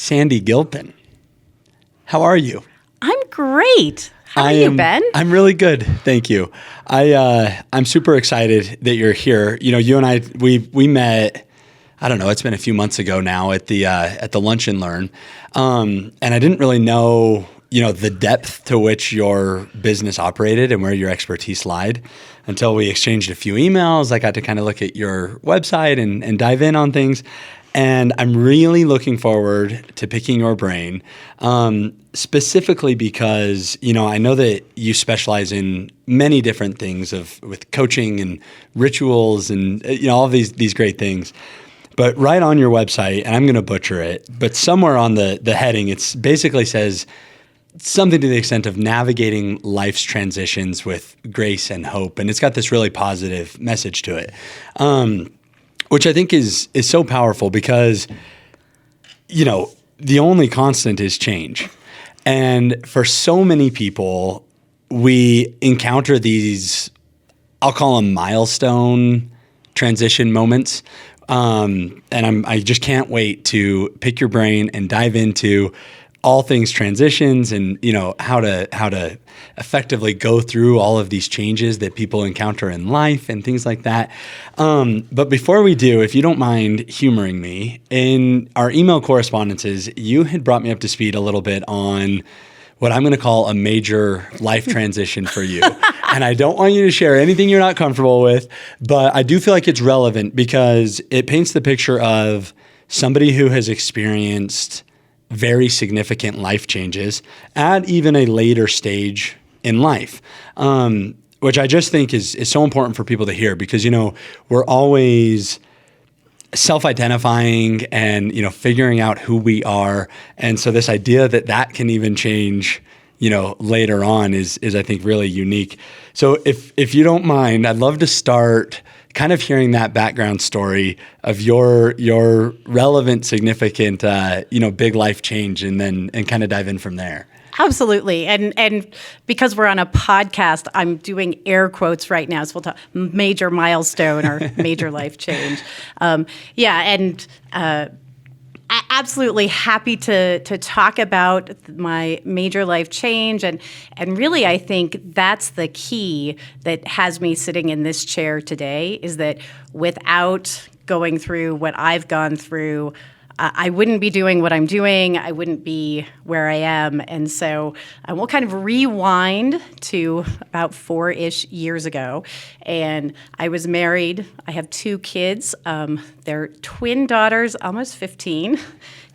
Sandy Gilpin. How are you? I'm great. How are you, Ben? I'm really good, thank you. I'm super excited that you're here. You know, you and I we met. I don't know. It's been a few months ago now at the Lunch and Learn, and I didn't really know the depth to which your business operated and where your expertise lied until we exchanged a few emails. I got to kind of look at your website and dive in on things. And I'm really looking forward to picking your brain, specifically because, I know that you specialize in many different things with coaching and rituals and, all of these great things. But right on your website, and I'm going to butcher it, but somewhere on the heading, it basically says something to the extent of navigating life's transitions with grace and hope. And it's got this really positive message to it. Which I think is so powerful because, the only constant is change. And for so many people, we encounter these, I'll call them milestone transition moments. And I just can't wait to pick your brain and dive into all things transitions and, how to effectively go through all of these changes that people encounter in life and things like that. But before we do, if you don't mind humoring me, in our email correspondences, you had brought me up to speed a little bit on what I'm going to call a major life transition for you. And I don't want you to share anything you're not comfortable with, but I do feel like it's relevant because it paints the picture of somebody who has experienced very significant life changes at even a later stage in life, which I just think is so important for people to hear because, we're always self-identifying and, figuring out who we are. And so this idea that can even change, later on is I think really unique. So if you don't mind, I'd love to start kind of hearing that background story of your relevant, significant, big life change, and kind of dive in from there. Absolutely. And because we're on a podcast, I'm doing air quotes right now. So we'll talk major milestone or major life change. Absolutely happy to talk about my major life change. And really, I think that's the key that has me sitting in this chair today is that without going through what I've gone through, I wouldn't be doing what I'm doing. I wouldn't be where I am. And so we'll kind of rewind to about 4-ish years ago. And I was married. I have 2 kids. They're twin daughters, almost 15.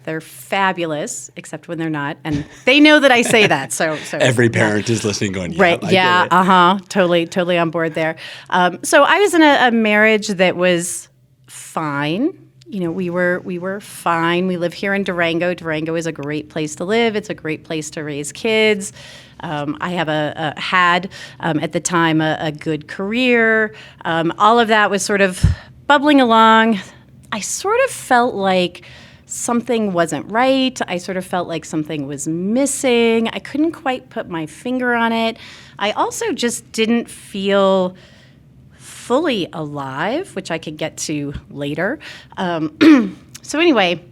They're fabulous, except when they're not. And they know that I say that. So every parent is listening going, yeah, right. Yeah. Totally on board there. So I was in a marriage that was fine. We were fine. We live here in Durango. Durango is a great place to live. It's a great place to raise kids. I have had at the time a good career. All of that was sort of bubbling along. I sort of felt like something wasn't right. I sort of felt like something was missing. I couldn't quite put my finger on it. I also just didn't feel fully alive, which I could get to later. So anyway,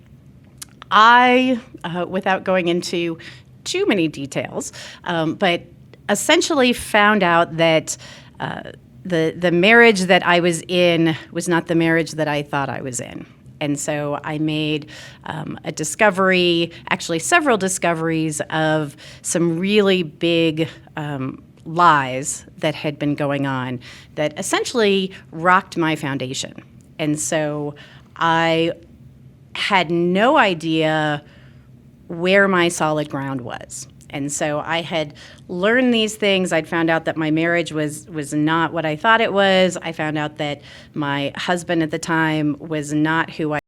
I, without going into too many details, but essentially found out that the marriage that I was in was not the marriage that I thought I was in. And so I made a discovery, actually several discoveries of some really big lies that had been going on that essentially rocked my foundation. And so I had no idea where my solid ground was. And so I had learned these things. I'd found out that my marriage was not what I thought it was. I found out that my husband at the time was not who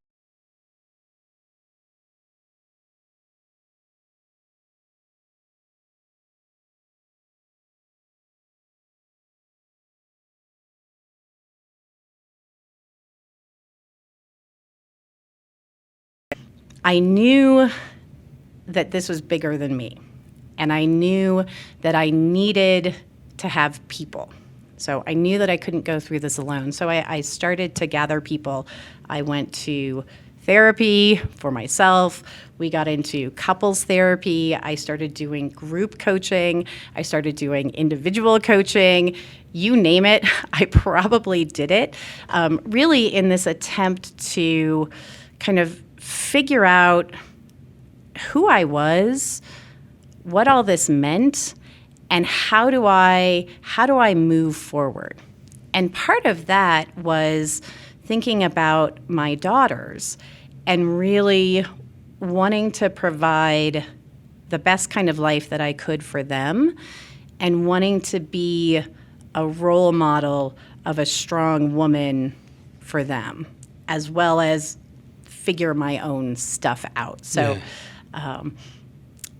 I knew that this was bigger than me. And I knew that I needed to have people. So I knew that I couldn't go through this alone. So I started to gather people. I went to therapy for myself. We got into couples therapy. I started doing group coaching. I started doing individual coaching. You name it, I probably did it. Really in this attempt to kind of figure out who I was, what all this meant, and how do I move forward. And part of that was thinking about my daughters and really wanting to provide the best kind of life that I could for them and wanting to be a role model of a strong woman for them, as well as figure my own stuff out. So,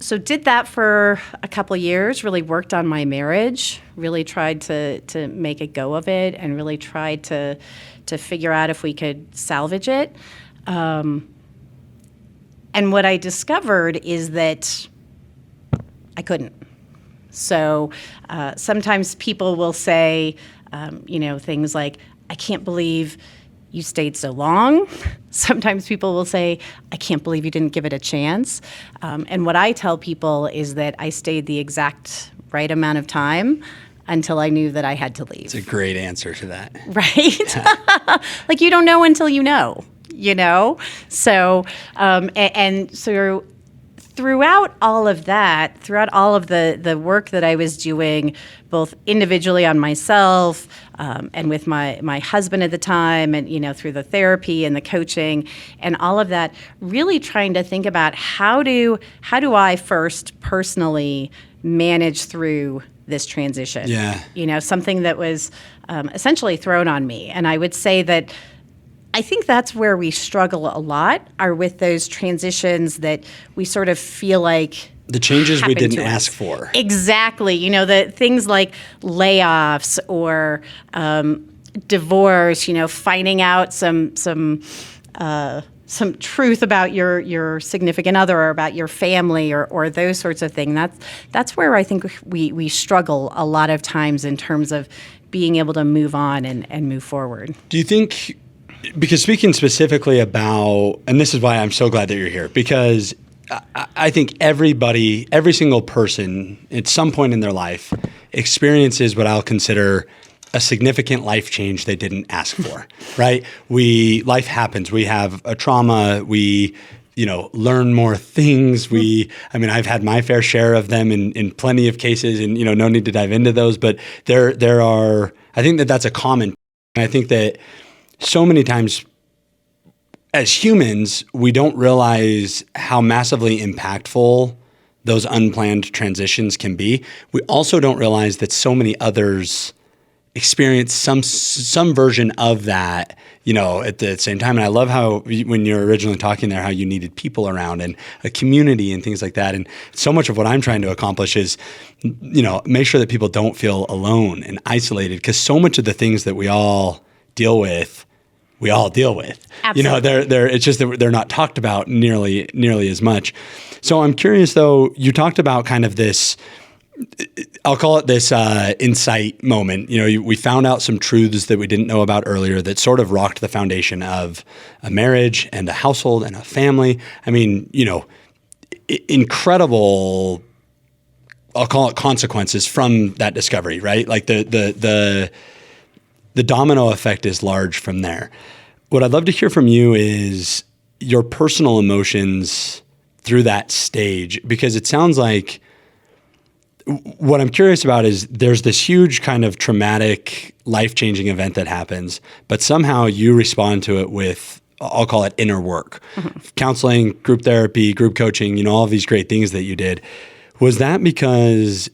so did that for a couple of years, really worked on my marriage, really tried to make a go of it and really tried to figure out if we could salvage it. And what I discovered is that I couldn't. So sometimes people will say, things like, I can't believe you stayed so long. Sometimes people will say, I can't believe you didn't give it a chance. And what I tell people is that I stayed the exact right amount of time until I knew that I had to leave. It's a great answer to that. Right? Like you don't know until you know. So so throughout all of that, throughout all of the work that I was doing, both individually on myself and with my husband at the time, and through the therapy and the coaching and all of that, really trying to think about how do I first personally manage through this transition? Yeah. Something that was essentially thrown on me, and I would say that I think that's where we struggle a lot, are with those transitions that we sort of feel like the changes we didn't to us. ask for. Exactly. The things like layoffs or divorce, finding out some truth about your significant other or about your family or those sorts of things. That's where I think we struggle a lot of times in terms of being able to move on and move forward. Do you think, because speaking specifically about, and this is why I'm so glad that you're here, because I think every single person at some point in their life experiences what I'll consider a significant life change they didn't ask for, right? Life happens. We have a trauma. We, learn more things. I've had my fair share of them in plenty of cases, and, no need to dive into those, but there are, I think that's a common, and I think that so many times as humans, we don't realize how massively impactful those unplanned transitions can be. We also don't realize that so many others experience some version of that, at the same time. And I love how when you're originally talking there, how you needed people around and a community and things like that. And so much of what I'm trying to accomplish is, make sure that people don't feel alone and isolated, because so much of the things that we all deal with. Absolutely. It's just that they're not talked about nearly as much. So I'm curious, though, you talked about kind of this, I'll call it this insight moment. We found out some truths that we didn't know about earlier that sort of rocked the foundation of a marriage and a household and a family. Incredible, I'll call it consequences from that discovery, right? Like the domino effect is large from there. What I'd love to hear from you is your personal emotions through that stage, because it sounds like what I'm curious about is there's this huge kind of traumatic, life-changing event that happens, but somehow you respond to it with, I'll call it inner work, counseling, group therapy, group coaching, all of these great things that you did. Was that because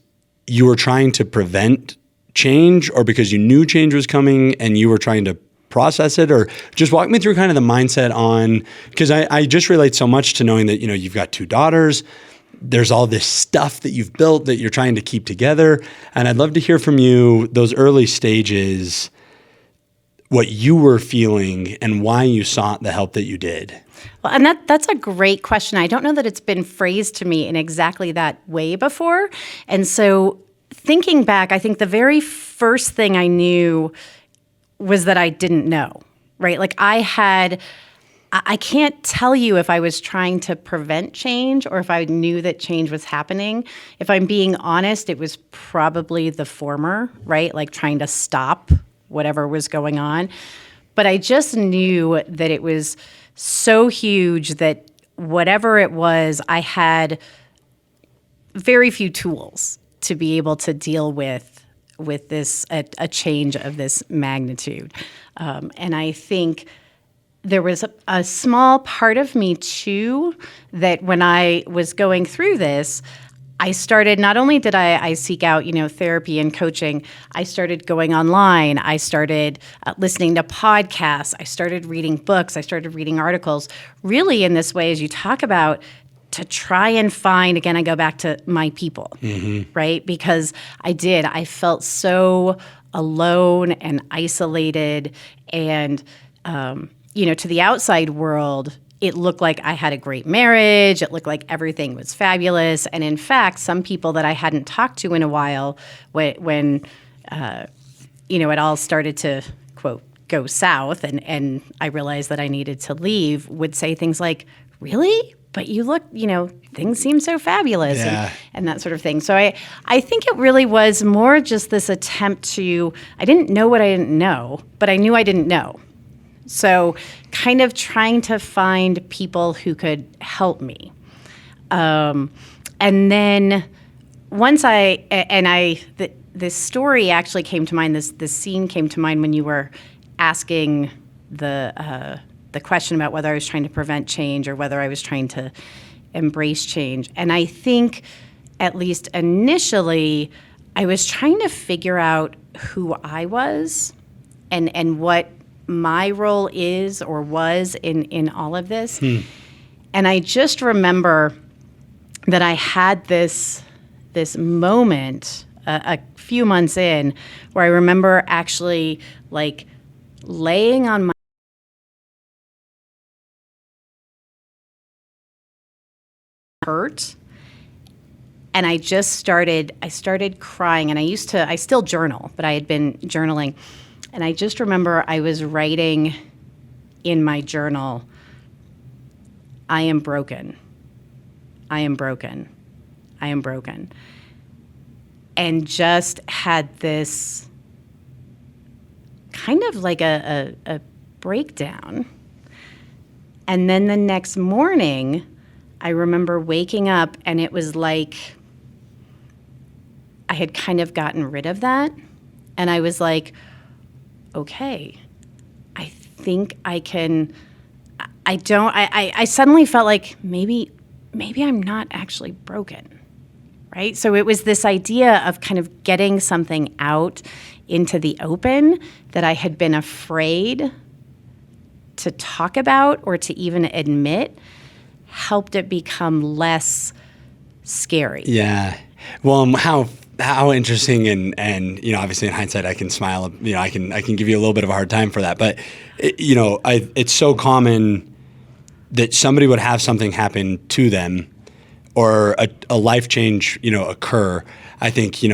you were trying to prevent change, or because you knew change was coming and you were trying to process it? Or just walk me through kind of the mindset on, because I just relate so much to knowing that, you've got 2 daughters, there's all this stuff that you've built that you're trying to keep together. And I'd love to hear from you, those early stages, what you were feeling and why you sought the help that you did. Well, and that's a great question. I don't know that it's been phrased to me in exactly that way before. And so thinking back, I think the very first thing I knew was that I didn't know, right? Like I had I can't tell you if I was trying to prevent change or if I knew that change was happening. If I'm being honest, it was probably the former, right? Like trying to stop whatever was going on. But I just knew that it was so huge that whatever it was, I had very few tools to be able to deal with this a change of this magnitude. And I think there was a small part of me too that when I was going through this, I started, not only did I seek out, therapy and coaching, I started going online. I started listening to podcasts. I started reading books. I started reading articles, really in this way, as you talk about, to try and find, again, I go back to my people, right? Because I felt so alone and isolated and, to the outside world, it looked like I had a great marriage. It looked like everything was fabulous. And in fact, some people that I hadn't talked to in a while, when it all started to, quote, go south and I realized that I needed to leave, would say things like, really? But you look, things seem so fabulous and that sort of thing. So I think it really was more just this attempt to, I didn't know what I didn't know, but I knew I didn't know. So kind of trying to find people who could help me. And then once this story actually came to mind, this scene came to mind when you were asking the question about whether I was trying to prevent change or whether I was trying to embrace change. And I think, at least initially, I was trying to figure out who I was and what my role is or was in all of this. And I just remember that I had this moment a few months in where I remember actually like laying on my hurt, and I started crying, and I still journal, but I had been journaling. And I just remember I was writing in my journal, I am broken. I am broken. I am broken. And just had this kind of like a breakdown. And then the next morning, I remember waking up and it was like I had kind of gotten rid of that. And I was like, okay, I think I can, I suddenly felt like maybe I'm not actually broken, right? So it was this idea of kind of getting something out into the open that I had been afraid to talk about or to even admit, helped it become less scary. Yeah. Well, how interesting and obviously in hindsight I can smile, I can give you a little bit of a hard time for that, but it's so common that somebody would have something happen to them or a life change, occur. I think,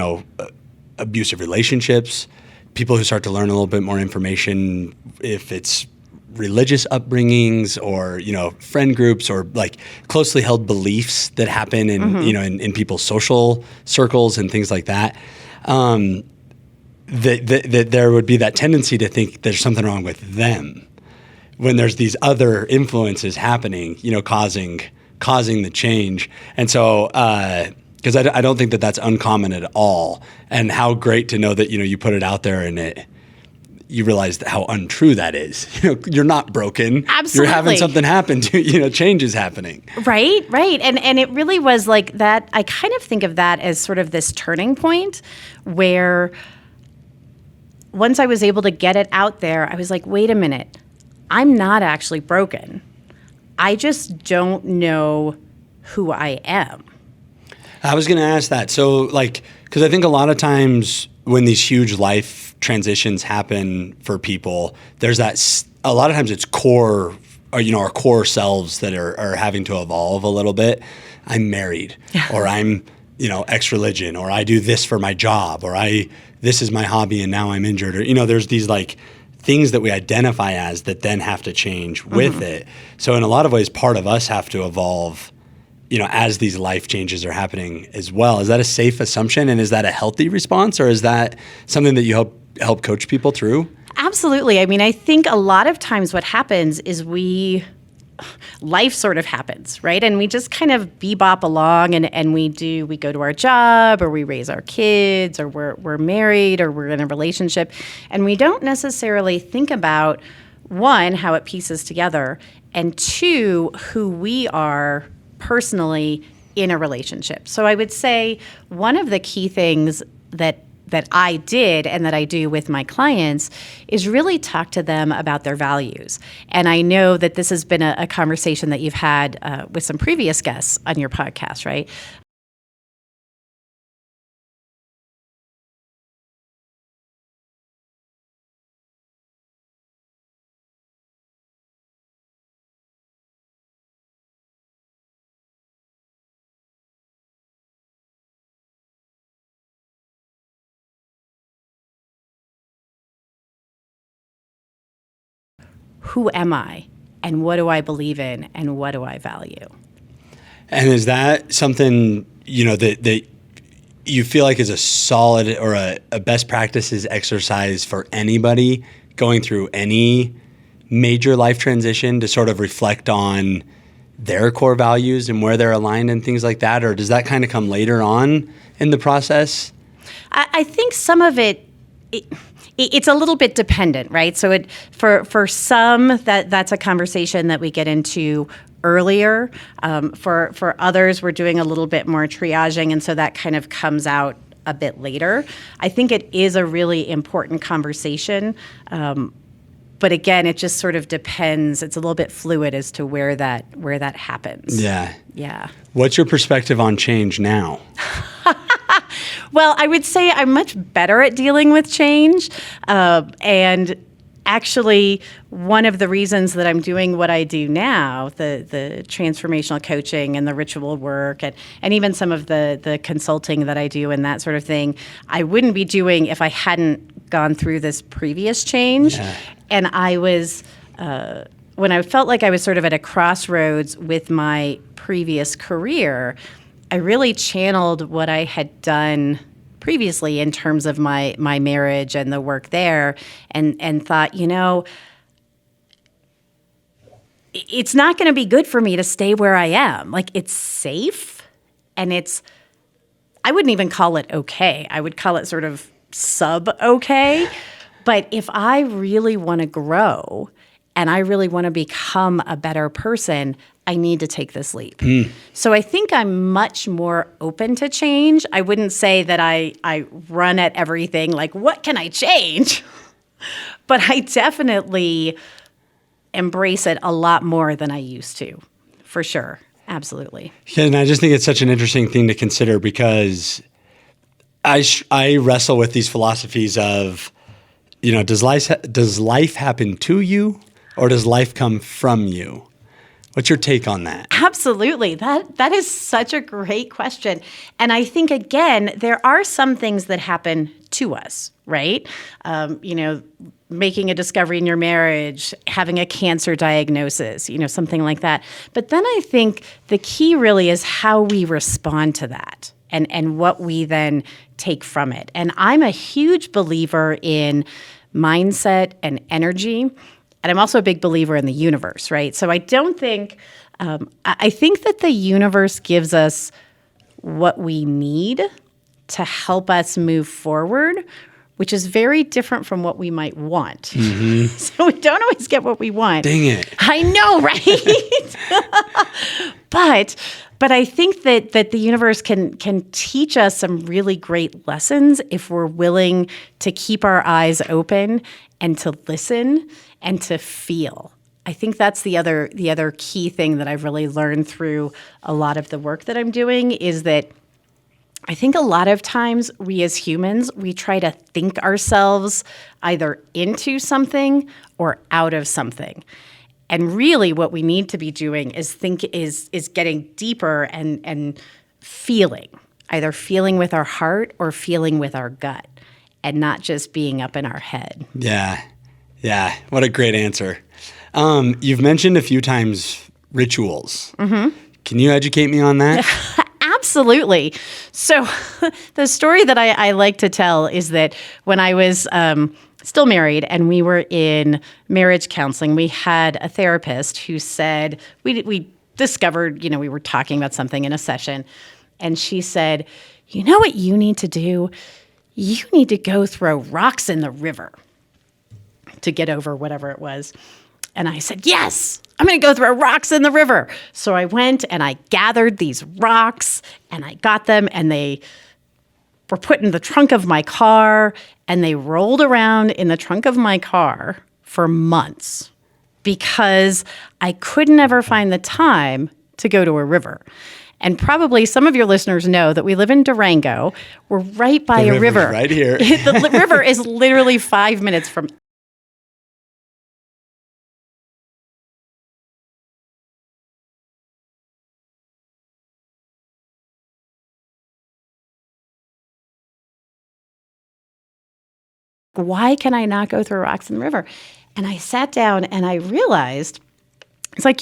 abusive relationships, people who start to learn a little bit more information, if it's religious upbringings or, friend groups or like closely held beliefs that happen in, in people's social circles and things like that, that there would be that tendency to think there's something wrong with them when there's these other influences happening, causing the change. And so, because I don't think that that's uncommon at all. And how great to know that, you put it out there and you realize how untrue that is. You're not broken. Absolutely. You're having something happen to, change is happening. Right. And it really was like that. I kind of think of that as sort of this turning point where once I was able to get it out there, I was like, wait a minute, I'm not actually broken. I just don't know who I am. I was going to ask that. So because I think a lot of times when these huge life transitions happen for people, there's a lot of times it's core, or, our core selves that are having to evolve a little bit. I'm married, or I'm, X religion, or I do this for my job, or this is my hobby and now I'm injured, or, there's these things that we identify as that then have to change with it. So in a lot of ways, part of us have to evolve, as these life changes are happening as well. Is that a safe assumption? And is that a healthy response, or is that something that you help coach people through? Absolutely. I mean, I think a lot of times what happens is life sort of happens, right? And we just kind of bebop along and we go to our job, or we raise our kids, or we're married, or we're in a relationship. And we don't necessarily think about, one, how it pieces together, and two, who we are personally in a relationship. So I would say one of the key things that I did and that I do with my clients is really talk to them about their values. And I know that this has been a conversation that you've had with some previous guests on your podcast, right? Who am I? And what do I believe in? And what do I value? And is that something, that you feel like is a solid or a best practices exercise for anybody going through any major life transition, to sort of reflect on their core values and where they're aligned and things like that? Or does that kind of come later on in the process? I think some of it's a little bit dependent, right? So for some, that's a conversation that we get into earlier. For others, we're doing a little bit more triaging, and so that kind of comes out a bit later. I think it is a really important conversation, but again, it just sort of depends. It's a little bit fluid as to where that happens. Yeah. Yeah. What's your perspective on change now? Well, I would say I'm much better at dealing with change. And actually, one of the reasons that I'm doing what I do now, the transformational coaching and the ritual work and even some of the consulting that I do and that sort of thing, I wouldn't be doing if I hadn't gone through this previous change. Yeah. And I was, when I felt like I was sort of at a crossroads with my previous career, I really channeled what I had done previously in terms of my marriage and the work there, and thought, it's not going to be good for me to stay where I am. Like, it's safe, and I wouldn't even call it okay. I would call it sort of sub-okay. But if I really want to grow and I really want to become a better person, I need to take this leap. So I think I'm much more open to change. I wouldn't say that I run at everything like, what can I change? But I definitely embrace it a lot more than I used to, for sure. Absolutely. Yeah, and I just think it's such an interesting thing to consider, because I wrestle with these philosophies of, does life happen to you, or does life come from you? What's your take on that? Absolutely. That is such a great question. And I think, again, there are some things that happen to us, right? Making a discovery in your marriage, having a cancer diagnosis, something like that. But then I think the key really is how we respond to that and what we then take from it. And I'm a huge believer in mindset and energy. And I'm also a big believer in the universe, right? So I don't think, I think that the universe gives us what we need to help us move forward, which is very different from what we might want. Mm-hmm. So we don't always get what we want. Dang it. I know, right? But I think that the universe can teach us some really great lessons if we're willing to keep our eyes open and to listen and to feel. I think that's the other key thing that I've really learned through a lot of the work that I'm doing, is that I think a lot of times we as humans, we try to think ourselves either into something or out of something. And really what we need to be doing is getting deeper and feeling, either feeling with our heart or feeling with our gut, and not just being up in our head. Yeah. Yeah, what a great answer. You've mentioned a few times rituals. Mm-hmm. Can you educate me on that? Absolutely. So the story that I like to tell is that when I was still married and we were in marriage counseling, we had a therapist who said, we discovered, we were talking about something in a session, and she said, you know what you need to do? You need to go throw rocks in the river to get over whatever it was. And I said, yes, I'm going to go throw rocks in the river. So I went and I gathered these rocks and I got them, and they were put in the trunk of my car, and they rolled around in the trunk of my car for months because I could never find the time to go to a river. And probably some of your listeners know that we live in Durango. We're right by a river. Right here. The river is literally 5 minutes from. Why can I not go throw rocks in the river? And I sat down and I realized, it's like,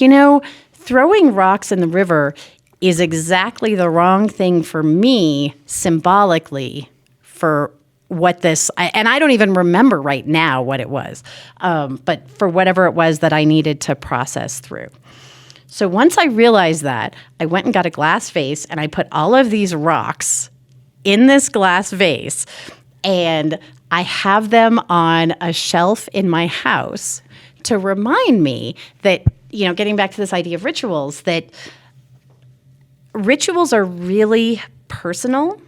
throwing rocks in the river is exactly the wrong thing for me symbolically for what and I don't even remember right now what it was, but for whatever it was that I needed to process through. So once I realized that, I went and got a glass vase and I put all of these rocks in this glass vase, and I have them on a shelf in my house to remind me that, getting back to this idea of rituals, that rituals are really personal.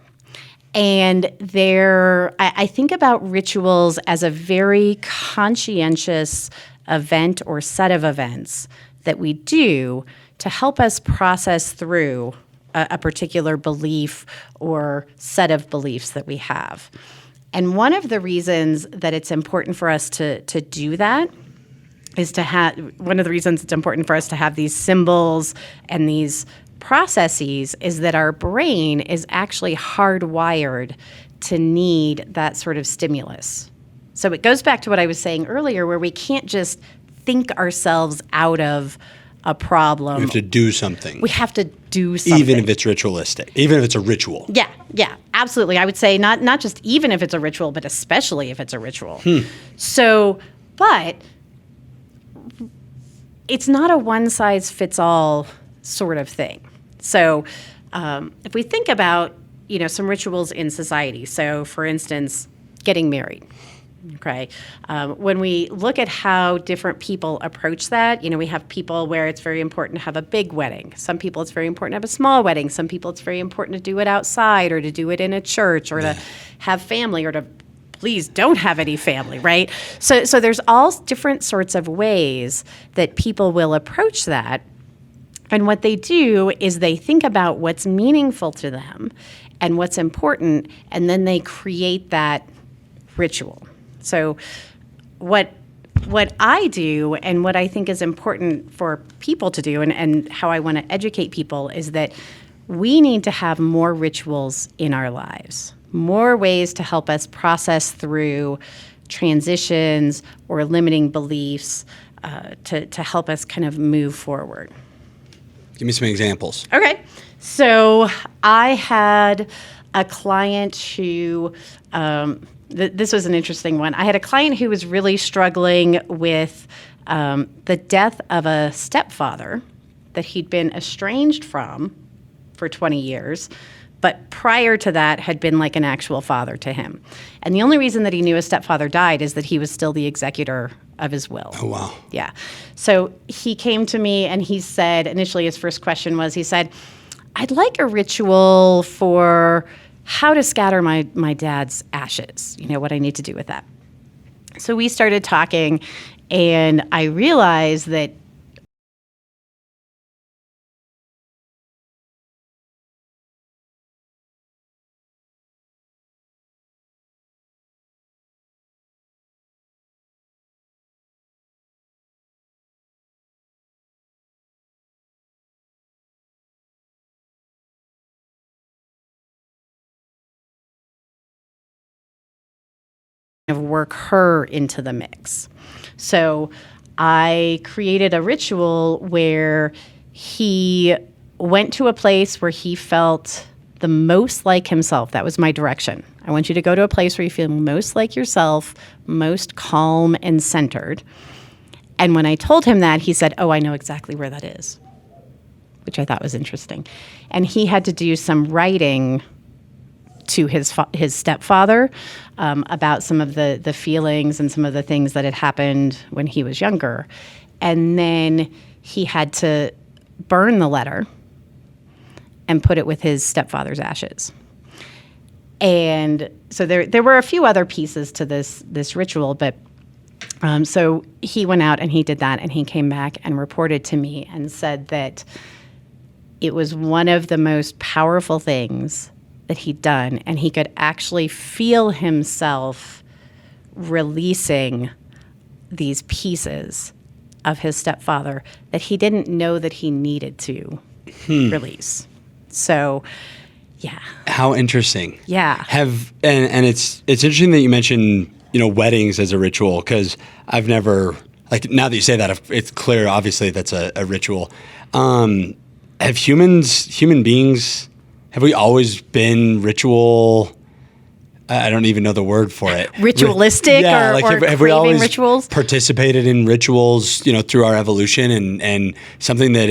And I think about rituals as a very conscientious event or set of events that we do to help us process through a particular belief or set of beliefs that we have. And one of the reasons that it's important for us to do that is one of the reasons it's important for us to have these symbols and these processes is that our brain is actually hardwired to need that sort of stimulus. So it goes back to what I was saying earlier, where we can't just think ourselves out of a problem. We have to do something. We have to do something. Even if it's ritualistic, even if it's a ritual. Yeah, absolutely. I would say not just even if it's a ritual, but especially if it's a ritual. So, but it's not a one-size-fits-all sort of thing. So if we think about, some rituals in society, so for instance, getting married. Okay. When we look at how different people approach that, we have people where it's very important to have a big wedding. Some people it's very important to have a small wedding. Some people it's very important to do it outside or to do it in a church or to have family or to please don't have any family, right? So there's all different sorts of ways that people will approach that. And what they do is they think about what's meaningful to them and what's important, and then they create that ritual. So what I do and what I think is important for people to do and how I want to educate people is that we need to have more rituals in our lives, more ways to help us process through transitions or limiting beliefs to help us kind of move forward. Give me some examples. Okay. So I had a client who, this was an interesting one. I had a client who was really struggling with the death of a stepfather that he'd been estranged from for 20 years, but prior to that had been like an actual father to him. And the only reason that he knew his stepfather died is that he was still the executor of his will. Oh, wow. Yeah. So he came to me and he said, initially his first question was, he said, I'd like a ritual for how to scatter my dad's ashes, what I need to do with that. So we started talking, and I realized that of work her into the mix. So I created a ritual where he went to a place where he felt the most like himself. That was my direction. I want you to go to a place where you feel most like yourself, most calm and centered. And when I told him that, he said, "Oh, I know exactly where that is," which I thought was interesting. And he had to do some writing to his stepfather about some of the feelings and some of the things that had happened when he was younger. And then he had to burn the letter and put it with his stepfather's ashes. And so there were a few other pieces to this ritual, but so he went out and he did that, and he came back and reported to me and said that it was one of the most powerful things that he'd done, and he could actually feel himself releasing these pieces of his stepfather that he didn't know that he needed to release. So, yeah. How interesting. Yeah. And it's interesting that you mentioned, weddings as a ritual, because I've never, like, now that you say that, it's clear, obviously, that's a ritual. Have human beings, have we always been ritual? I don't even know the word for it. Ritualistic, or have we always rituals? Participated in rituals, through our evolution and something that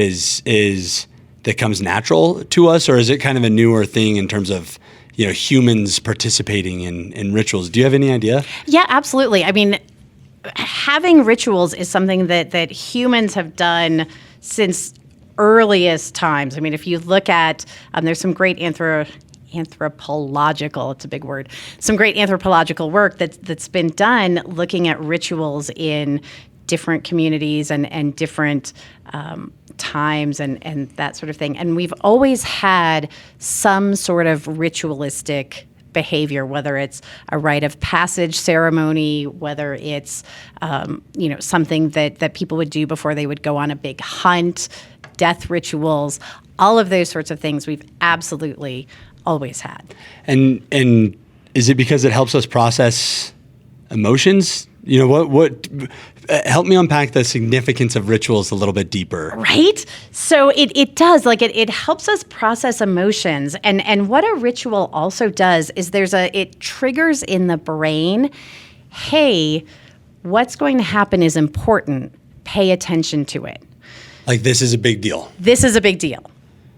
that comes natural to us, or is it kind of a newer thing in terms of humans participating in rituals? Do you have any idea? Yeah, absolutely. I mean, having rituals is something that humans have done since earliest times. I mean, if you look at, there's some great anthropological, it's a big word, some great anthropological work that's been done looking at rituals in different communities and different times and that sort of thing. And we've always had some sort of ritualistic behavior, whether it's a rite of passage ceremony, whether it's something that people would do before they would go on a big hunt, death rituals, all of those sorts of things we've absolutely always had. And is it because it helps us process emotions? What help me unpack the significance of rituals a little bit deeper. Right? So it does, it helps us process emotions. And what a ritual also does is it triggers in the brain, hey, what's going to happen is important. Pay attention to it. Like, this is a big deal. This is a big deal.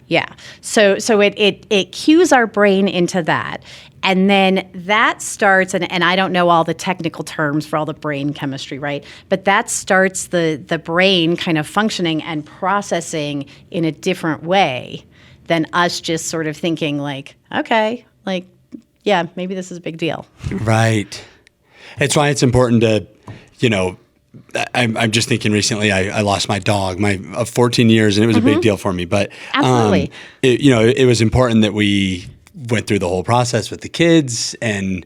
Yeah. So it cues our brain into that. And then that starts, and I don't know all the technical terms for all the brain chemistry, right? But that starts the brain kind of functioning and processing in a different way than us just sort of thinking okay, yeah, maybe this is a big deal. Right. It's why it's important to, I'm just thinking recently I lost my dog of 14 years, and it was a big deal for me. But absolutely, it was important that we went through the whole process with the kids and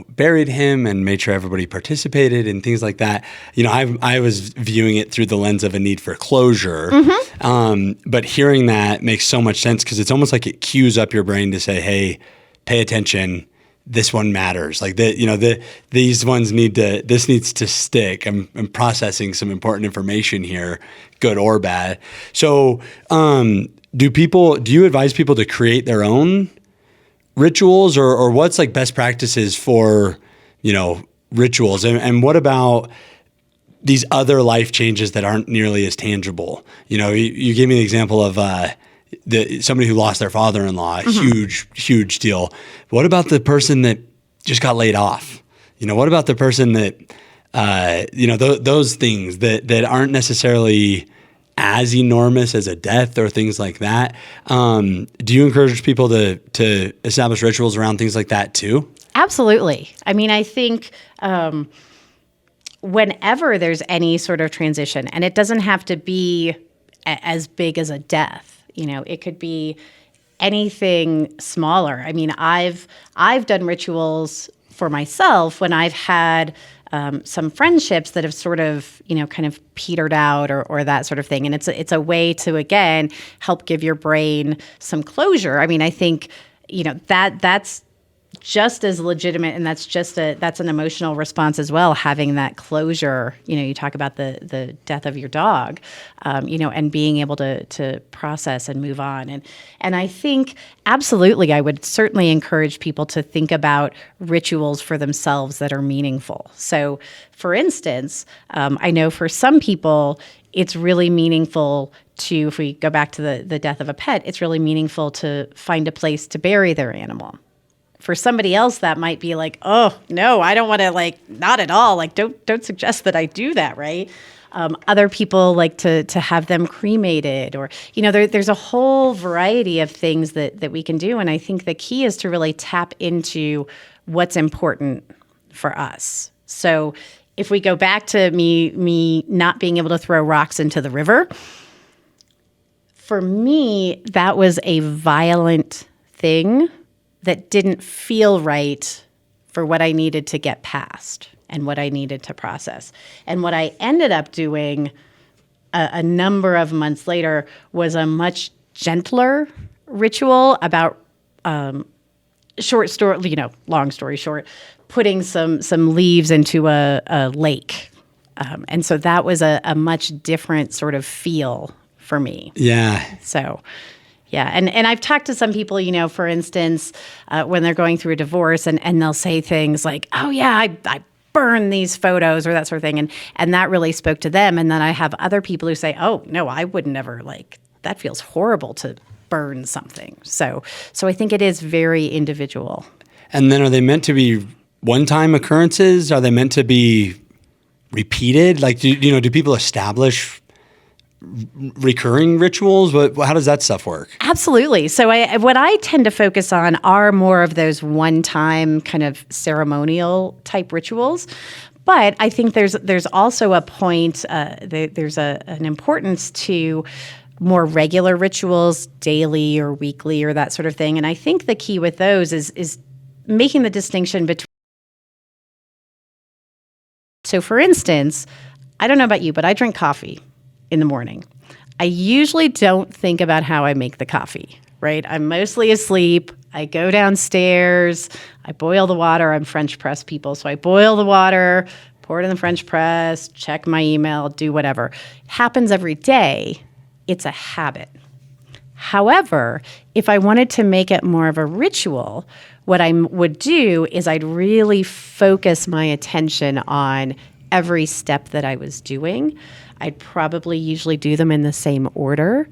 buried him and made sure everybody participated and things like that. I was viewing it through the lens of a need for closure. But hearing that makes so much sense, because it's almost like it cues up your brain to say, hey, pay attention. This one matters. These ones this needs to stick. I'm processing some important information here, good or bad. So, do you advise people to create their own rituals, or what's best practices for, rituals? And what about these other life changes that aren't nearly as tangible? You gave me the example of, somebody who lost their father-in-law, huge deal. What about the person that just got laid off? What about the person that, those things that aren't necessarily as enormous as a death or things like that? Do you encourage people to establish rituals around things like that too? Absolutely. I mean, I think whenever there's any sort of transition, and it doesn't have to be as big as a death. It could be anything smaller. I mean, I've done rituals for myself when I've had some friendships that have sort of, kind of petered out or that sort of thing. And it's a way to, again, help give your brain some closure. I mean, I think, that's just as legitimate, and that's an emotional response as well. Having that closure, you talk about the death of your dog, and being able to process and move on. And I think absolutely, I would certainly encourage people to think about rituals for themselves that are meaningful. So, for instance, I know for some people, it's really meaningful to, if we go back to the death of a pet, it's really meaningful to find a place to bury their animal. For somebody else, that might be like, oh, no, I don't want to, not at all. Don't suggest that I do that, right? Other people like to have them cremated, or, there's a whole variety of things that we can do. And I think the key is to really tap into what's important for us. So if we go back to me not being able to throw rocks into the river, for me, that was a violent thing that didn't feel right for what I needed to get past and what I needed to process. And what I ended up doing a number of months later was a much gentler ritual about, long story short, putting some leaves into a lake. And so that was a much different sort of feel for me. Yeah. So... yeah. And I've talked to some people, for instance, when they're going through a divorce and they'll say things like, oh, yeah, I burned these photos or that sort of thing. And that really spoke to them. And then I have other people who say, oh, no, I would never, that feels horrible to burn something. So I think it is very individual. And then are they meant to be one-time occurrences? Are they meant to be repeated? Do people establish recurring rituals? How does that stuff work? Absolutely. So what I tend to focus on are more of those one-time kind of ceremonial type rituals. But I think there's also a point, there's an importance to more regular rituals, daily or weekly or that sort of thing. And I think the key with those is making the distinction between. So for instance, I don't know about you, but I drink coffee in the morning. I usually don't think about how I make the coffee, right? I'm mostly asleep. I go downstairs. I boil the water. I'm French press people. So I boil the water, pour it in the French press, check my email, do whatever. It happens every day. It's a habit. However, if I wanted to make it more of a ritual, what I would do is I'd really focus my attention on every step that I was doing. I'd probably usually do them in the same order,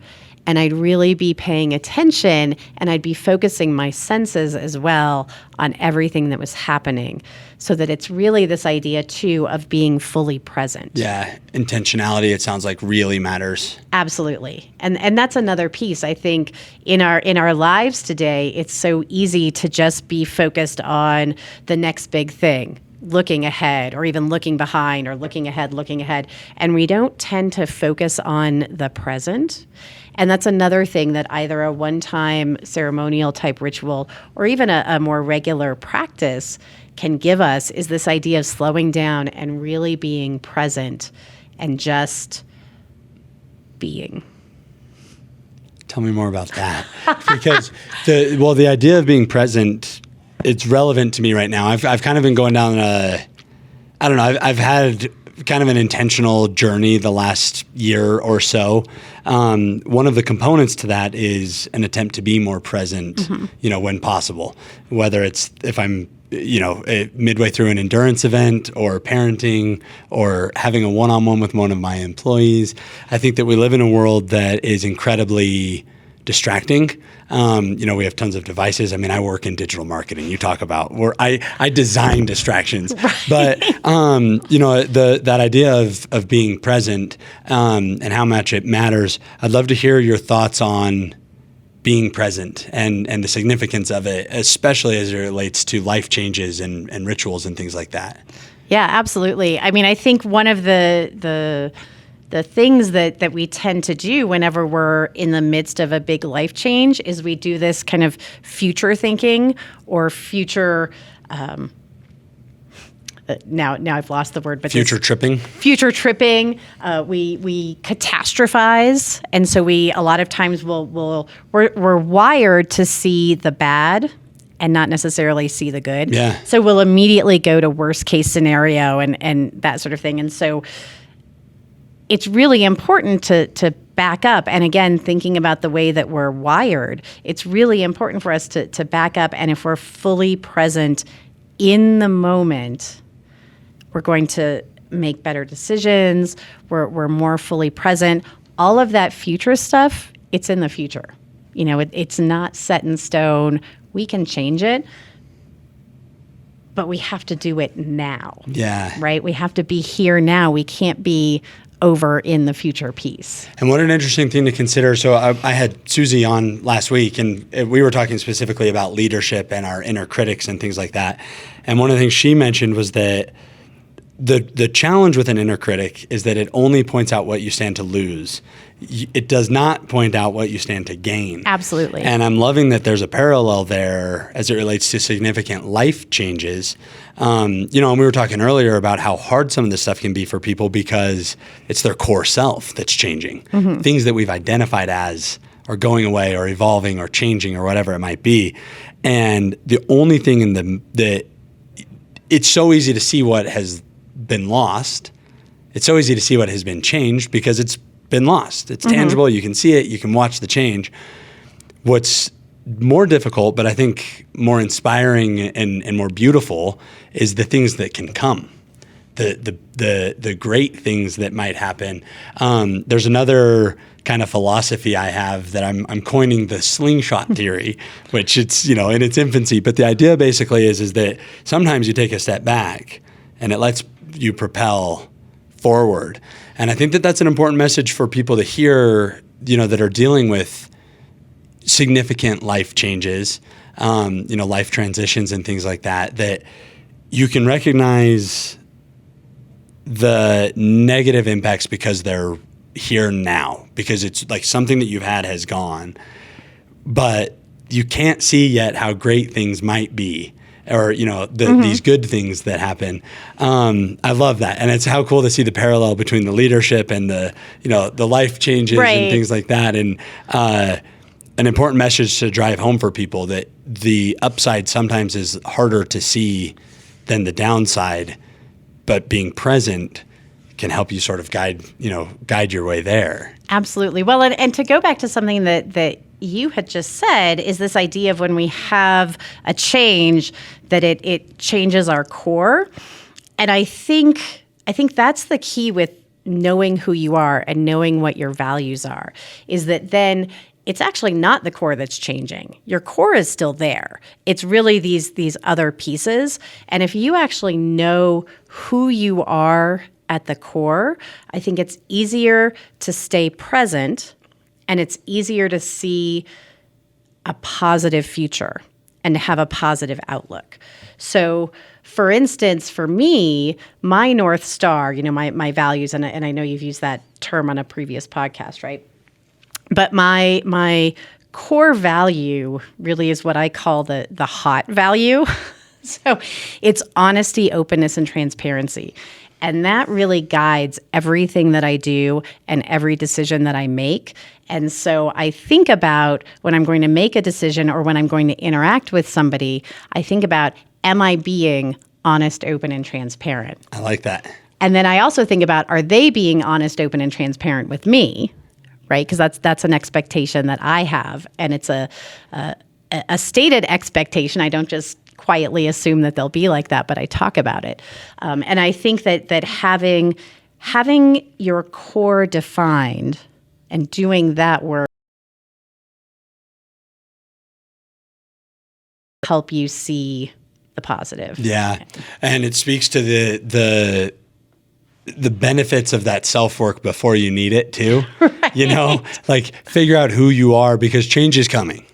and I'd really be paying attention, and I'd be focusing my senses as well on everything that was happening, so that it's really this idea too of being fully present. Yeah, intentionality, it sounds like, really matters. Absolutely. And that's another piece. I think in our lives today, it's so easy to just be focused on the next big thing, looking ahead or even looking behind or looking ahead. And we don't tend to focus on the present. And that's another thing that either a one-time ceremonial type ritual or even a more regular practice can give us, is this idea of slowing down and really being present and just being. Tell me more about that. Because the idea of being present, it's relevant to me right now. I've kind of been going down I've had kind of an intentional journey the last year or so. One of the components to that is an attempt to be more present, when possible, whether it's if I'm, midway through an endurance event or parenting or having a one-on-one with one of my employees. I think that we live in a world that is incredibly distracting. We have tons of devices. I mean, I work in digital marketing. You talk about where I design distractions, right. But that idea of being present and how much it matters. I'd love to hear your thoughts on being present and the significance of it, especially as it relates to life changes and rituals and things like that. Yeah, absolutely. I mean, I think one of the things that we tend to do whenever we're in the midst of a big life change is we do this kind of future thinking or future. Now I've lost the word, but future tripping. Future tripping. We catastrophize, and so we a lot of times we're wired to see the bad and not necessarily see the good. Yeah. So we'll immediately go to worst case scenario and that sort of thing. And so it's really important to back up. And again, thinking about the way that we're wired, it's really important for us to back up. And if we're fully present in the moment, we're going to make better decisions. We're more fully present. All of that future stuff, it's in the future. It's not set in stone. We can change it, but we have to do it now. Yeah. Right? We have to be here now. We can't be over in the future piece. And what an interesting thing to consider. So I had Susie on last week, and we were talking specifically about leadership and our inner critics and things like that. And one of the things she mentioned was that the challenge with an inner critic is that it only points out what you stand to lose. It does not point out what you stand to gain. Absolutely. And I'm loving that there's a parallel there as it relates to significant life changes. And we were talking earlier about how hard some of this stuff can be for people because it's their core self that's changing. Mm-hmm. Things that we've identified as are going away or evolving or changing or whatever it might be. And the only thing it's so easy to see what has been lost. It's so easy to see what has been changed because it's been lost. It's tangible. You can see it. You can watch the change. What's more difficult, but I think more inspiring and more beautiful, is the things that can come. The great things that might happen. There's another kind of philosophy I have that I'm coining the slingshot theory, which it's in its infancy. But the idea basically is that sometimes you take a step back and it lets you propel forward. And I think that that's an important message for people to hear, that are dealing with significant life changes, life transitions and things like that, that you can recognize the negative impacts because they're here now, because it's like something that you've had has gone, but you can't see yet how great things might be, or these good things that happen. I love that, and it's how cool to see the parallel between the leadership and the life changes and things like that. And an important message to drive home for people that the upside sometimes is harder to see than the downside, but being present can help you sort of guide your way there. Absolutely. Well, and to go back to something that you had just said is this idea of when we have a change, that it changes our core. And I think that's the key with knowing who you are and knowing what your values are, is that then it's actually not the core that's changing. Your core is still there. It's really these other pieces. And if you actually know who you are at the core, I think it's easier to stay present, and it's easier to see a positive future and to have a positive outlook. So, for instance, for me, my North Star, my values, and I know you've used that term on a previous podcast, right? But my core value really is what I call the hot value. So it's honesty, openness, and transparency. And that really guides everything that I do and every decision that I make. And so I think about when I'm going to make a decision or when I'm going to interact with somebody, I think about, am I being honest, open, and transparent? I like that. And then I also think about, are they being honest, open, and transparent with me? Right? Because that's an expectation that I have. And it's a stated expectation. I don't just quietly assume that they'll be like that, but I talk about it. And I think that having your core defined and doing that work help you see the positive. Yeah. And it speaks to the benefits of that self-work before you need it too. Right. Like figure out who you are, because change is coming.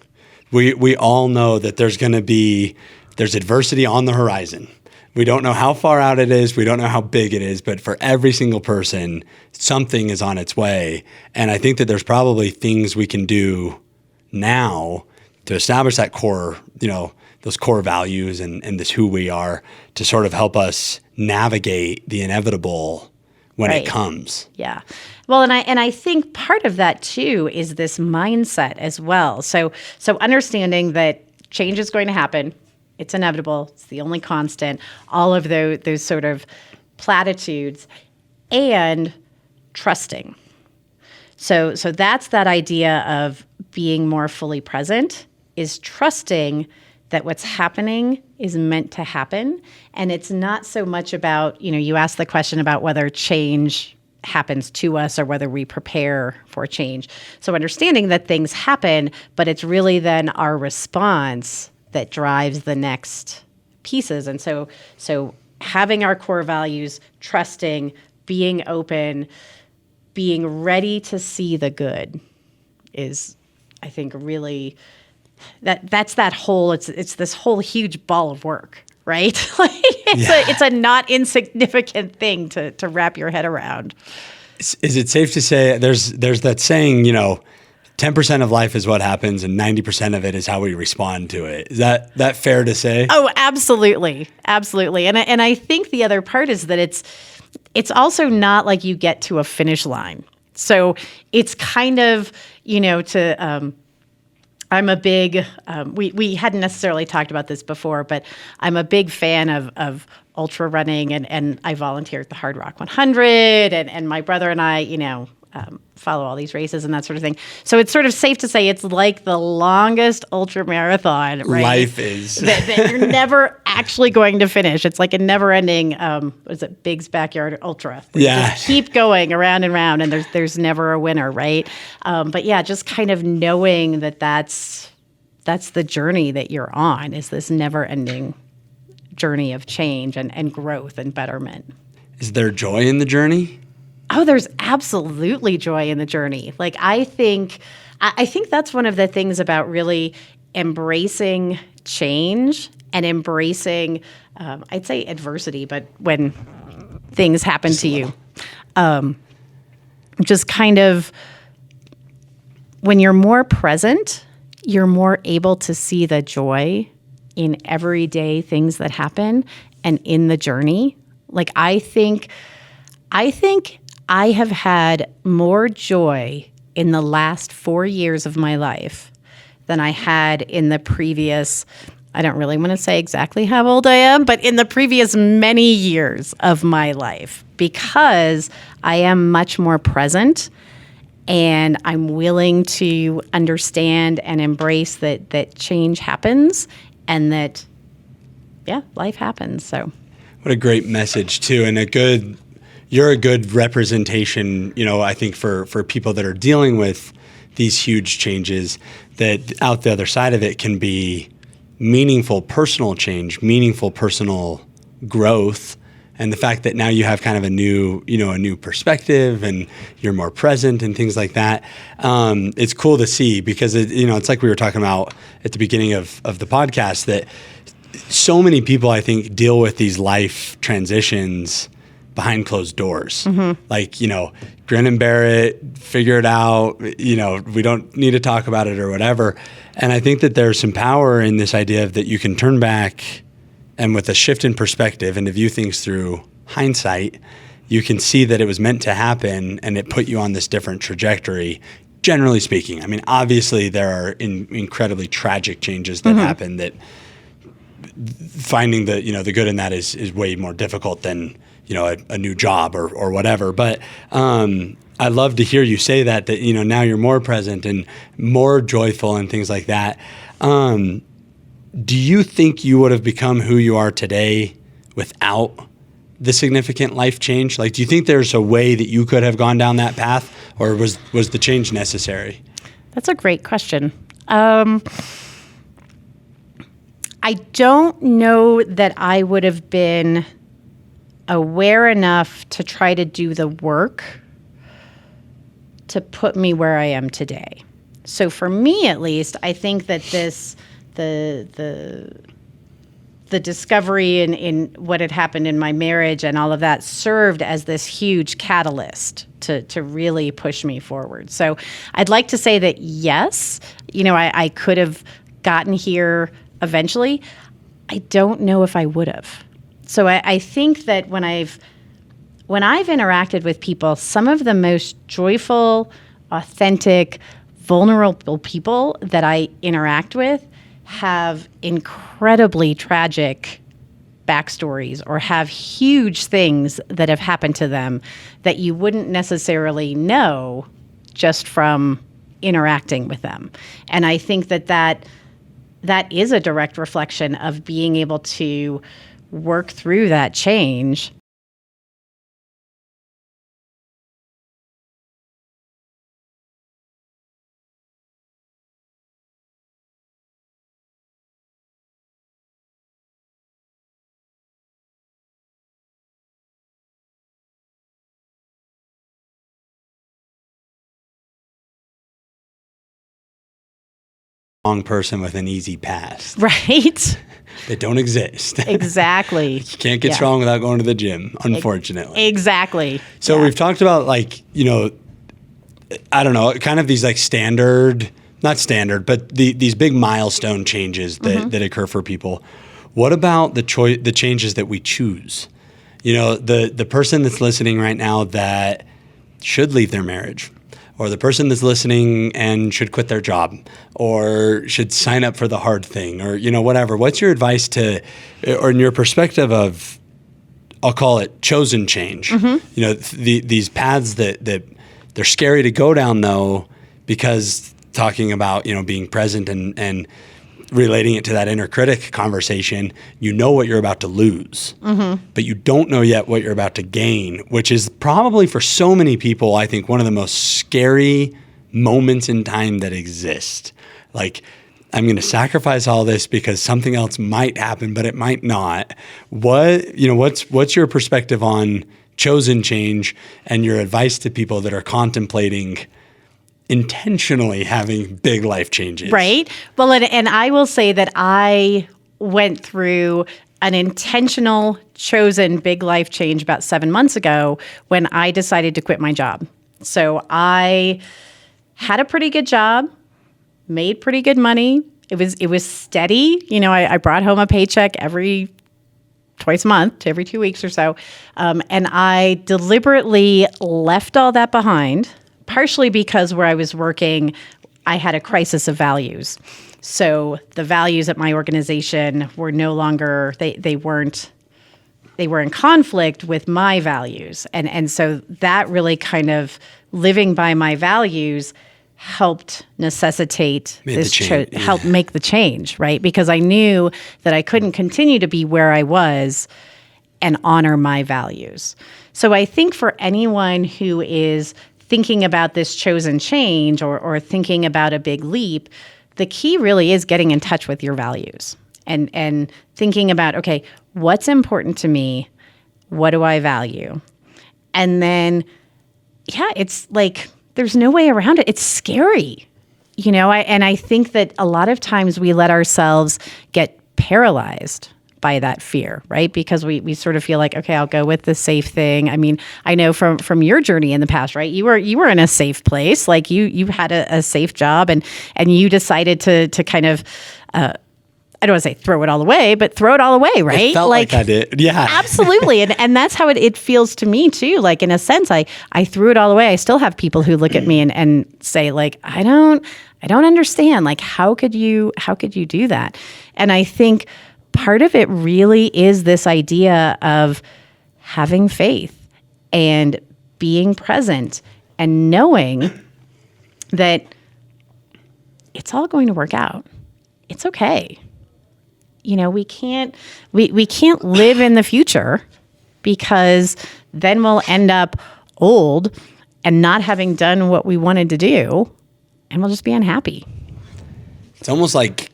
We all know that there's adversity on the horizon. We don't know how far out it is. We don't know how big it is, but for every single person, something is on its way. And I think that there's probably things we can do now to establish that core, those core values and this who we are, to sort of help us navigate the inevitable when it comes. Yeah. Well, and I think part of that too is this mindset as well. So understanding that change is going to happen. It's inevitable. It's the only constant. All of those sort of platitudes, and trusting. So that's that idea of being more fully present, is trusting that what's happening is meant to happen. And it's not so much about, you asked the question about whether change happens to us or whether we prepare for change. So understanding that things happen, but it's really then our response that drives the next pieces. And so having our core values, trusting, being open, being ready to see the good is, I think, really that's that whole, it's this whole huge ball of work, right? It's a not insignificant thing to wrap your head around. Is it safe to say there's that saying, 10% of life is what happens and 90% of it is how we respond to it. Is that fair to say? Oh, absolutely. Absolutely. And I think the other part is that it's also not like you get to a finish line. So it's kind of, I'm a big, we hadn't necessarily talked about this before, but I'm a big fan of ultra running, and I volunteer at the Hard Rock 100, and my brother and I, follow all these races and that sort of thing. So it's sort of safe to say it's like the longest ultra marathon, right? Life is. that you're never actually going to finish. It's like a never-ending, Big's Backyard Ultra? Yeah. Just keep going around and around, and there's never a winner, right? But yeah, just kind of knowing that's the journey that you're on, is this never-ending journey of change and growth and betterment. Is there joy in the journey? Oh, there's absolutely joy in the journey. Like, I think that's one of the things about really embracing change and embracing, I'd say adversity, but when things happen to you, just kind of, when you're more present, you're more able to see the joy in everyday things that happen and in the journey. Like, I think I have had more joy in the last 4 years of my life than I had in the previous, I don't really want to say exactly how old I am, but in the previous many years of my life, because I am much more present and I'm willing to understand and embrace that change happens and that, life happens. So, what a great message too, and you're a good representation, I think for people that are dealing with these huge changes, that out the other side of it can be meaningful personal change, meaningful personal growth. And the fact that now you have kind of a new perspective and you're more present and things like that. It's cool to see, because it's like we were talking about at the beginning of the podcast, that so many people, I think, deal with these life transitions behind closed doors. Mm-hmm. Like, grin and bear it, figure it out, we don't need to talk about it or whatever. And I think that there's some power in this idea of that you can turn back and with a shift in perspective and to view things through hindsight, you can see that it was meant to happen and it put you on this different trajectory, generally speaking. I mean, obviously there are incredibly tragic changes that happen that finding the good in that is way more difficult than a new job or whatever. But I love to hear you say that now you're more present and more joyful and things like that. Do you think you would have become who you are today without the significant life change? Like, do you think there's a way that you could have gone down that path, or was the change necessary? That's a great question. I don't know that I would have been aware enough to try to do the work to put me where I am today. So for me, at least, I think that the discovery in what had happened in my marriage and all of that served as this huge catalyst to really push me forward. So I'd like to say that yes, I could have gotten here eventually. I don't know if I would have. So I think that when I've interacted with people, some of the most joyful, authentic, vulnerable people that I interact with have incredibly tragic backstories or have huge things that have happened to them that you wouldn't necessarily know just from interacting with them. And I think that is a direct reflection of being able to work through that change. Wrong person with an easy past. Right? They don't exist. Exactly. You can't get strong without going to the gym, unfortunately. Exactly. So we've talked about I don't know, kind of these like not standard, but these big milestone changes that occur for people. What about the changes that we choose? The person that's listening right now that should leave their marriage, or the person that's listening and should quit their job or should sign up for the hard thing or, whatever. What's your advice or in your perspective of, I'll call it chosen change, these paths that they're scary to go down though, because talking about, being present and relating it to that inner critic conversation, what you're about to lose, but you don't know yet what you're about to gain, which is probably for so many people, I think one of the most scary moments in time that exist. Like, I'm going to sacrifice all this because something else might happen, but it might not. What's your perspective on chosen change and your advice to people that are contemplating intentionally having big life changes? Right. Well, and I will say that I went through an intentional, chosen big life change about 7 months ago when I decided to quit my job. So I had a pretty good job, made pretty good money. It was steady. I brought home a paycheck twice a month, every 2 weeks or so. And I deliberately left all that behind, partially because where I was working, I had a crisis of values. So the values at my organization were no longer, they were in conflict with my values. And so that really kind of living by my values helped necessitate helped make the change, right? Because I knew that I couldn't continue to be where I was and honor my values. So I think for anyone who is thinking about this chosen change or thinking about a big leap, the key really is getting in touch with your values and thinking about, okay, what's important to me? What do I value? And then, it's like, there's no way around it. It's scary, and I think that a lot of times we let ourselves get paralyzed by that fear, right? Because we sort of feel like, okay, I'll go with the safe thing. I mean, I know from your journey in the past, right? You were in a safe place, like you had a safe job, and you decided to kind of, I don't want to say throw it all away, but throw it all away, right? It felt like I did, yeah. Absolutely, and that's how it feels to me too. Like in a sense, I threw it all away. I still have people who look at me and say like, I don't understand. Like, how could you do that? And I think part of it really is this idea of having faith and being present and knowing that it's all going to work out. It's okay. We can't live in the future because then we'll end up old and not having done what we wanted to do, and we'll just be unhappy. It's almost like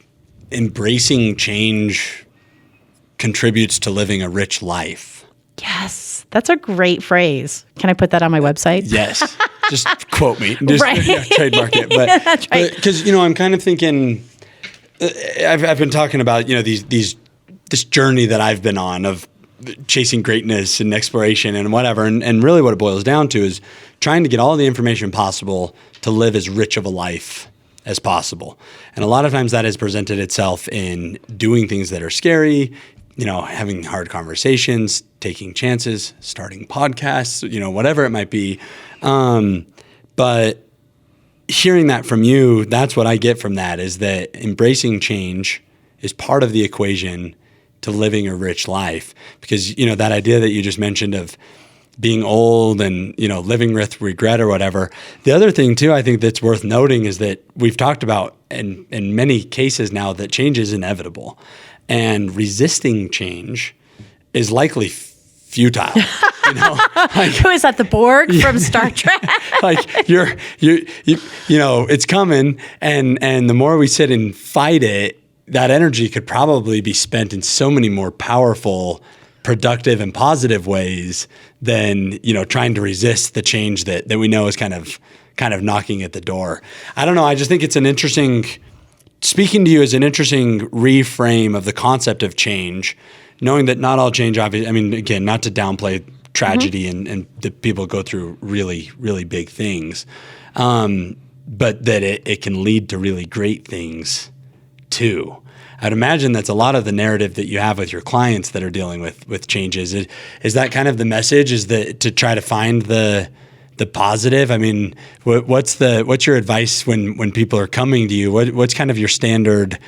embracing change contributes to living a rich life. Yes, that's a great phrase. Can I put that on my website? Yes. Just quote me. Just right. Trademark it. But, that's right. Because, I'm kind of thinking, I've been talking about, this journey that I've been on of chasing greatness and exploration and whatever. And really what it boils down to is trying to get all the information possible to live as rich of a life as possible. And a lot of times that has presented itself in doing things that are scary, having hard conversations, taking chances, starting podcasts, whatever it might be. But hearing that from you, that's what I get from that, is that embracing change is part of the equation to living a rich life. Because, that idea that you just mentioned of being old and, living with regret or whatever. The other thing too, I think that's worth noting is that we've talked about in many cases now that change is inevitable, and resisting change is likely futile. Who is that? The Borg from Star Trek? It's coming, and the more we sit and fight it, that energy could probably be spent in so many more powerful, productive, and positive ways than trying to resist the change that we know is kind of knocking at the door. I don't know. I just think it's speaking to you is an interesting reframe of the concept of change, knowing that not all change, obviously, I mean, again, not to downplay tragedy and that people go through really, really big things, but that it can lead to really great things too. I'd imagine that's a lot of the narrative that you have with your clients that are dealing with changes. Is that kind of the message, is that to try to find the positive? I mean, what's your advice when people are coming to you? What's kind of your standard,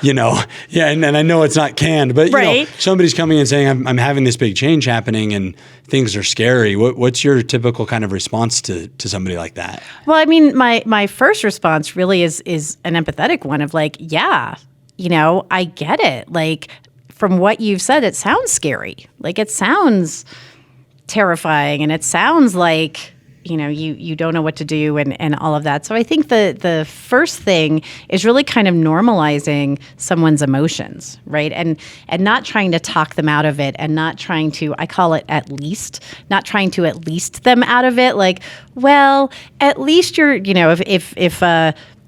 Yeah, and I know it's not canned, but right. Somebody's coming and saying, I'm having this big change happening and things are scary. What's your typical kind of response to somebody like that? Well, I mean, my first response really is an empathetic one of like, yeah, I get it. Like, from what you've said, it sounds scary. Like, it sounds terrifying, and it sounds like you don't know what to do and all of that. So I think the first thing is really kind of normalizing someone's emotions, right? And not trying to talk them out of it, and not trying to, I call it not trying to at least them out of it. Like, well, at least you're, if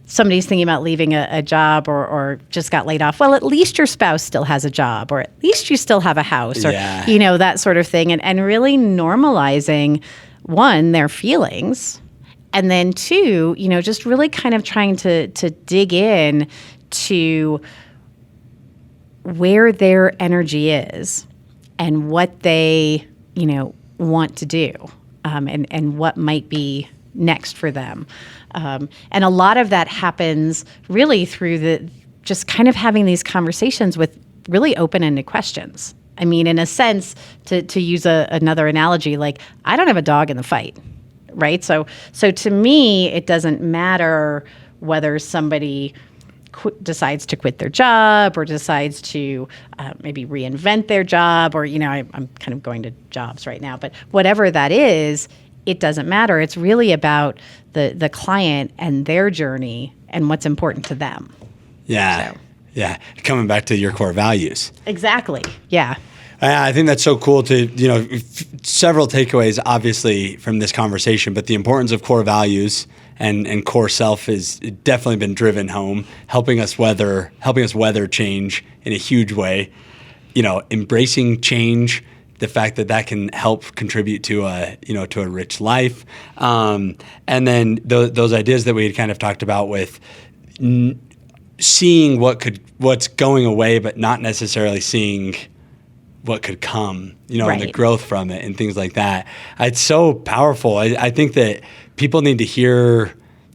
somebody's thinking about leaving a job or just got laid off, well, at least your spouse still has a job, or at least you still have a house, or, that sort of thing. And really normalizing, one, their feelings, and then two, just really kind of trying to dig in to where their energy is and what they, want to do, and what might be next for them. And a lot of that happens really through just kind of having these conversations with really open-ended questions. I mean, in a sense, to use another analogy, like, I don't have a dog in the fight, right? So to me, it doesn't matter whether somebody decides to quit their job or decides to maybe reinvent their job, or, I'm kind of going to jobs right now, but whatever that is, it doesn't matter. It's really about the client and their journey and what's important to them. Yeah. So. Yeah. Coming back to your core values. Exactly. Yeah. I think that's so cool to, several takeaways, obviously, from this conversation, but the importance of core values and core self has definitely been driven home, helping us weather change in a huge way, embracing change, the fact that can help contribute to a rich life. And then those ideas that we had kind of talked about with seeing what's going away, but not necessarily seeing what could come, right. And the growth from it and things like that. It's so powerful. I think that people need to hear,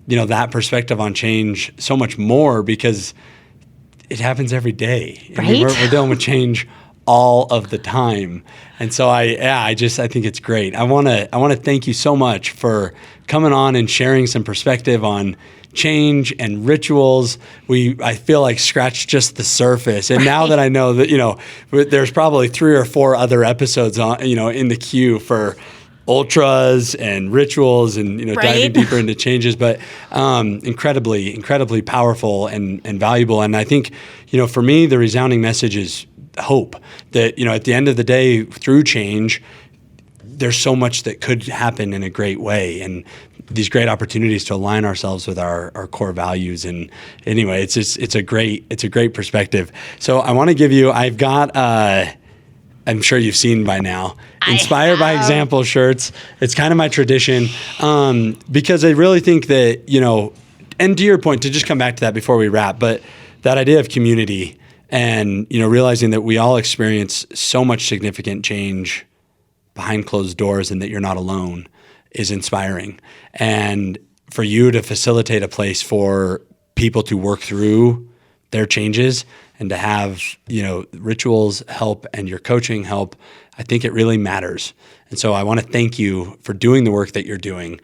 that perspective on change so much more, because it happens every day. Right? I mean, we're dealing with change all of the time. And so I think it's great. I want to thank you so much for coming on and sharing some perspective on change and rituals. I feel like scratched just the surface. And now that I know that, there's probably 3 or 4 other episodes on, in the queue for ultras and rituals and, right. diving deeper into changes, but incredibly, incredibly powerful and valuable. And I think, for me, the resounding message is hope that, at the end of the day, through change, there's so much that could happen in a great way, and these great opportunities to align ourselves with our core values. And anyway, it's a great perspective. So I want to give you, I've got, I'm sure you've seen by now, Inspired by Example shirts. It's kind of my tradition, because I really think that, and to your point, to just come back to that before we wrap, but that idea of community and, realizing that we all experience so much significant change behind closed doors and that you're not alone is inspiring. And for you to facilitate a place for people to work through their changes and to have, rituals help and your coaching help, I think it really matters. And so I want to thank you for doing the work that you're doing,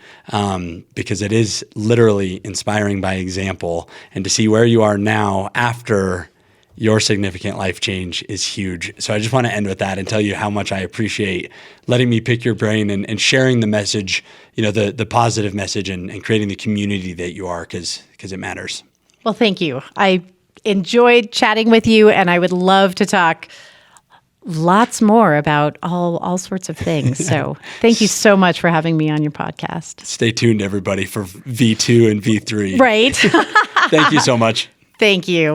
because it is literally inspiring by example. And to see where you are now after your significant life change is huge. So I just want to end with that and tell you how much I appreciate letting me pick your brain and sharing the message, the positive message and creating the community that you are, because it matters. Well, thank you. I enjoyed chatting with you, and I would love to talk lots more about all sorts of things. So thank you so much for having me on your podcast. Stay tuned, everybody, for V2 and V3. Right. Thank you so much. Thank you.